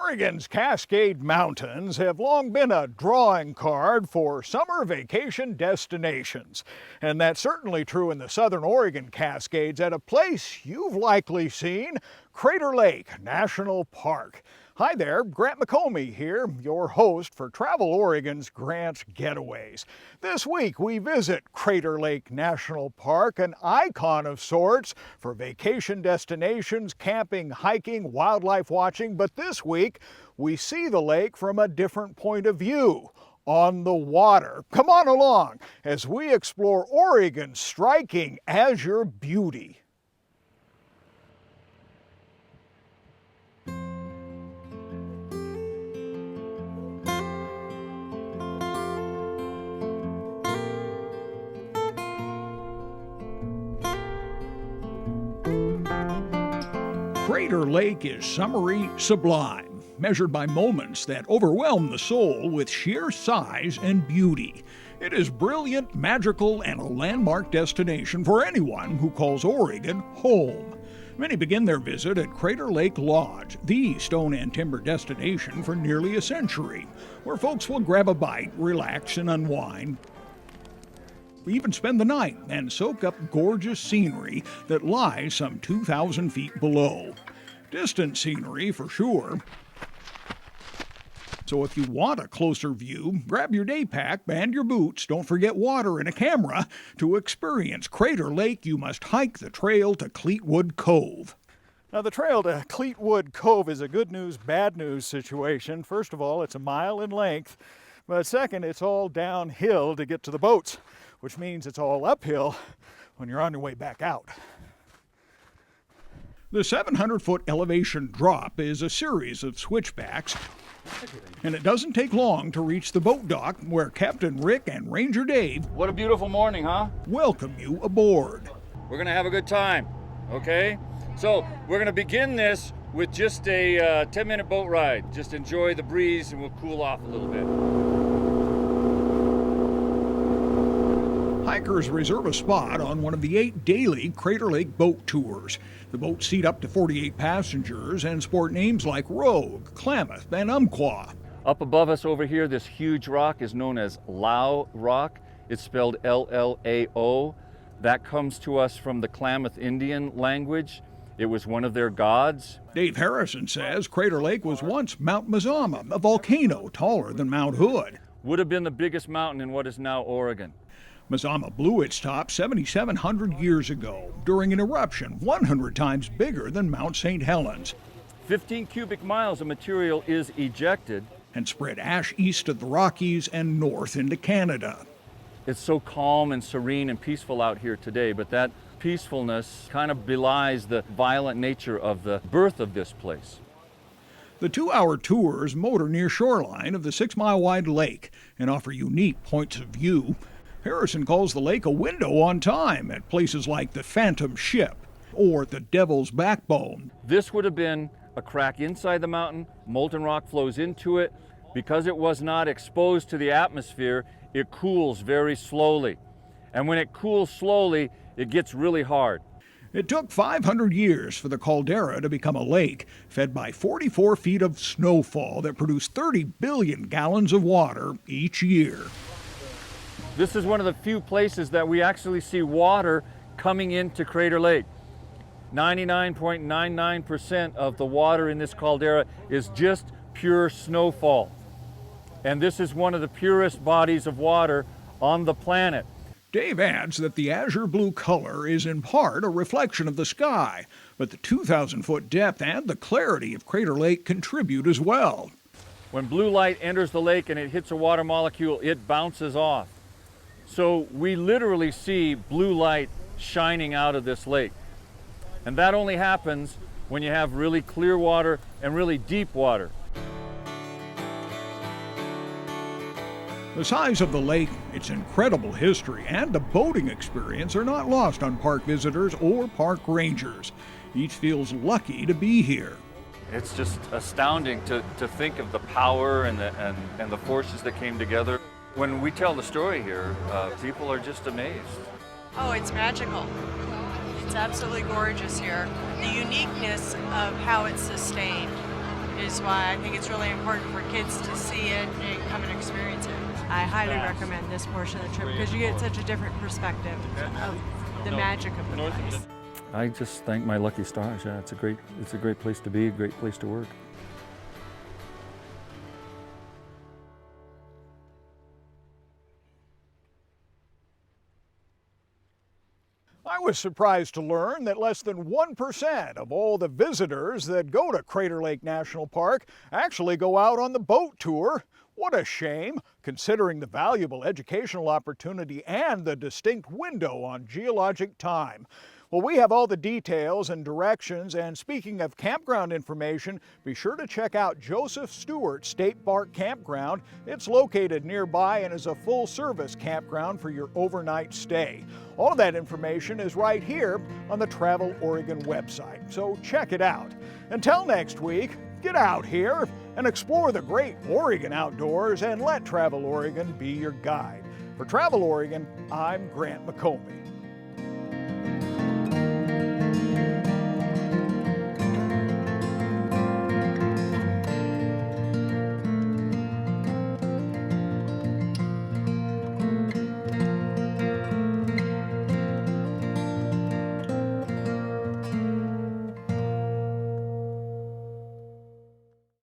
Oregon's Cascade Mountains have long been a drawing card for summer vacation destinations. And that's certainly true in the Southern Oregon Cascades at a place you've likely seen, Crater Lake National Park. Hi there, Grant McComey here, your host for Travel Oregon's Grant's Getaways. This week we visit Crater Lake National Park, an icon of sorts for vacation destinations, camping, hiking, wildlife watching, but this week we see the lake from a different point of view. On the water. Come on along as we explore Oregon's striking azure beauty. Crater Lake is summery sublime, measured by moments that overwhelm the soul with sheer size and beauty. It is brilliant, magical, and a landmark destination for anyone who calls Oregon home. Many begin their visit at Crater Lake Lodge, the stone and timber destination for nearly a century, where folks will grab a bite, relax, and unwind. Even spend the night and soak up gorgeous scenery that lies some 2,000 feet below. Distant scenery for sure. So if you want a closer view, grab your day pack and your boots. Don't forget water and a camera. To experience Crater Lake, you must hike the trail to Cleetwood Cove. Now, the trail to Cleetwood Cove is a good news, bad news situation. First of all, it's a mile in length. But second, it's all downhill to get to the boats, which means it's all uphill when you're on your way back out. The 700-foot elevation drop is a series of switchbacks, and it doesn't take long to reach the boat dock where Captain Rick and Ranger Dave, what a beautiful morning, huh? welcome you aboard. We're gonna have a good time, okay? So we're gonna begin this with just a 10-minute boat ride. Just enjoy the breeze and we'll cool off a little bit. Hikers reserve a spot on one of the 8 daily Crater Lake boat tours. The boats seat up to 48 passengers and sport names like Rogue, Klamath, and Umpqua. Up above us over here, this huge rock is known as Lao Rock. It's spelled L-L-A-O. That comes to us from the Klamath Indian language. It was one of their gods. Dave Harrison says Crater Lake was once Mount Mazama, a volcano taller than Mount Hood. Would have been the biggest mountain in what is now Oregon. Mazama blew its top 7,700 years ago during an eruption 100 times bigger than Mount St. Helens. 15 cubic miles of material is ejected. And spread ash east of the Rockies and north into Canada. It's so calm and serene and peaceful out here today, but that peacefulness kind of belies the violent nature of the birth of this place. The 2-hour tours motor near shoreline of the 6-mile-wide lake and offer unique points of view. Harrison calls the lake a window on time at places like the Phantom Ship or the Devil's Backbone. This would have been a crack inside the mountain. Molten rock flows into it. Because it was not exposed to the atmosphere, it cools very slowly. And when it cools slowly, it gets really hard. It took 500 years for the caldera to become a lake, fed by 44 feet of snowfall that produced 30 billion gallons of water each year. This is one of the few places that we actually see water coming into Crater Lake. 99.99% of the water in this caldera is just pure snowfall. And this is one of the purest bodies of water on the planet. Dave adds that the azure blue color is in part a reflection of the sky, but the 2,000-foot depth and the clarity of Crater Lake contribute as well. When blue light enters the lake and it hits a water molecule, it bounces off. So we literally see blue light shining out of this lake. And that only happens when you have really clear water and really deep water. The size of the lake, its incredible history, and the boating experience are not lost on park visitors or park rangers. Each feels lucky to be here. It's just astounding to think of the power and the forces that came together. When we tell the story here, people are just amazed. Oh, it's magical. It's absolutely gorgeous here. The uniqueness of how it's sustained is why I think it's really important for kids to see it and come and experience it. I highly recommend this portion of the trip because you get such a different perspective of the magic of the place. I just thank my lucky stars. Yeah, it's a great place to be, a great place to work. I was surprised to learn that less than 1% of all the visitors that go to Crater Lake National Park actually go out on the boat tour. What a shame, considering the valuable educational opportunity and the distinct window on geologic time. Well, we have all the details and directions, and speaking of campground information, be sure to check out Joseph Stewart State Park Campground. It's located nearby and is a full-service campground for your overnight stay. All of that information is right here on the Travel Oregon website, so check it out. Until next week, get out here and explore the great Oregon outdoors and let Travel Oregon be your guide. For Travel Oregon, I'm Grant McComey.